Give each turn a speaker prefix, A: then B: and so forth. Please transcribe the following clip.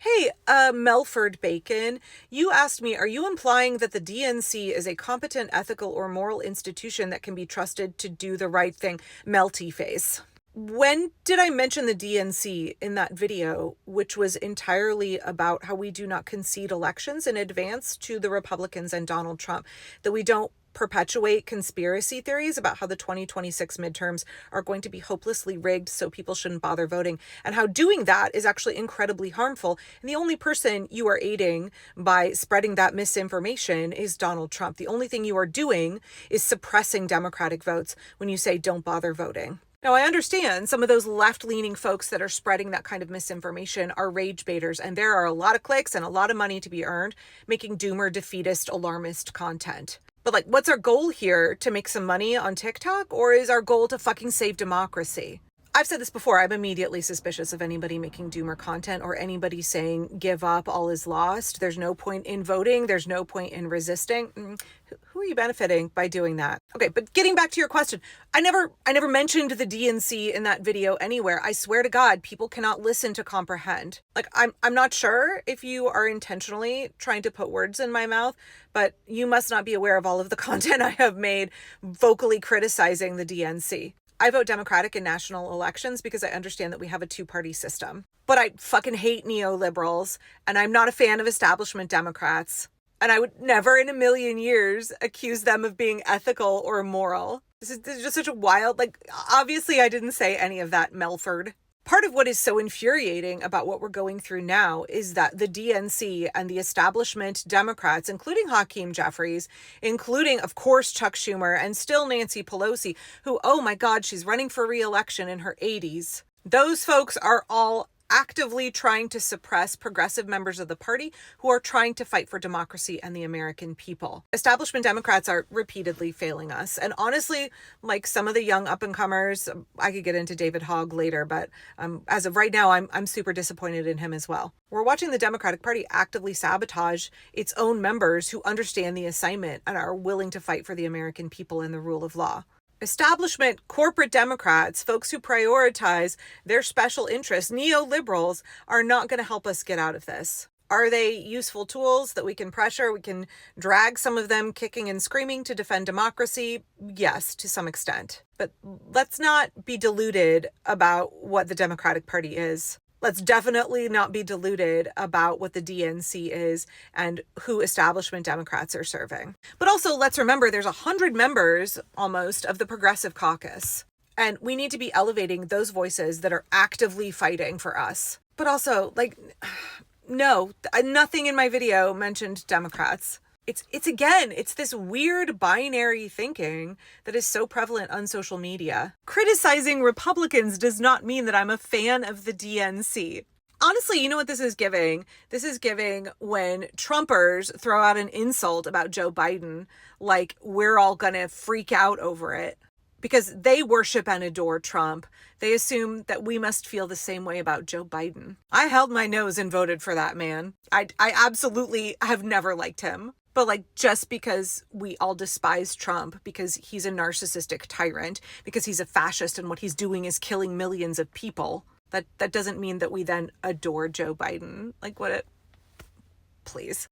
A: Hey, Melford Bacon, you asked me, are you implying that the DNC is a competent, ethical, or moral institution that can be trusted to do the right thing? Melty face. When did I mention the DNC in that video, which was entirely about how we do not concede elections in advance to the Republicans and Donald Trump, that we don't perpetuate conspiracy theories about how the 2026 midterms are going to be hopelessly rigged so people shouldn't bother voting, and how doing that is actually incredibly harmful. And the only person you are aiding by spreading that misinformation is Donald Trump. The only thing you are doing is suppressing Democratic votes when you say don't bother voting. Now, I understand some of those left-leaning folks that are spreading that kind of misinformation are rage baiters, and there are a lot of clicks and a lot of money to be earned making doomer, defeatist, alarmist content. But what's our goal here? To make some money on TikTok? Or is our goal to fucking save democracy? I've said this before, I'm immediately suspicious of anybody making doomer content or anybody saying, give up, all is lost. There's no point in voting. There's no point in resisting. Who are you benefiting by doing that? Okay, but getting back to your question, I never mentioned the DNC in that video anywhere. I swear to God, people cannot listen to comprehend. I'm not sure if you are intentionally trying to put words in my mouth, but you must not be aware of all of the content I have made vocally criticizing the DNC. I vote Democratic in national elections because I understand that we have a two-party system. But I fucking hate neoliberals, and I'm not a fan of establishment Democrats. And I would never in a million years accuse them of being ethical or moral. This is just such a wild, obviously I didn't say any of that, Melford. Part of what is so infuriating about what we're going through now is that the DNC and the establishment Democrats, including Hakeem Jeffries, including, of course, Chuck Schumer, and still Nancy Pelosi, who, oh my God, she's running for re-election in her 80s. Those folks are all actively trying to suppress progressive members of the party who are trying to fight for democracy and the American people. Establishment Democrats are repeatedly failing us. And honestly, some of the young up-and-comers, I could get into David Hogg later, but as of right now, I'm super disappointed in him as well. We're watching the Democratic Party actively sabotage its own members who understand the assignment and are willing to fight for the American people and the rule of law. Establishment corporate Democrats, folks who prioritize their special interests, neoliberals, are not going to help us get out of this. Are they useful tools that we can pressure? We can drag some of them kicking and screaming to defend democracy? Yes, to some extent. But let's not be deluded about what the Democratic Party is. Let's definitely not be deluded about what the DNC is and who establishment Democrats are serving. But also, let's remember there's 100 members almost of the Progressive Caucus. And we need to be elevating those voices that are actively fighting for us. But also, no, nothing in my video mentioned Democrats. It's this weird binary thinking that is so prevalent on social media. Criticizing Republicans does not mean that I'm a fan of the DNC. Honestly, you know what this is giving? This is giving when Trumpers throw out an insult about Joe Biden, like we're all gonna freak out over it. Because they worship and adore Trump. They assume that we must feel the same way about Joe Biden. I held my nose and voted for that man. I absolutely have never liked him. But just because we all despise Trump because he's a narcissistic tyrant, because he's a fascist and what he's doing is killing millions of people, that doesn't mean that we then adore Joe Biden. Please.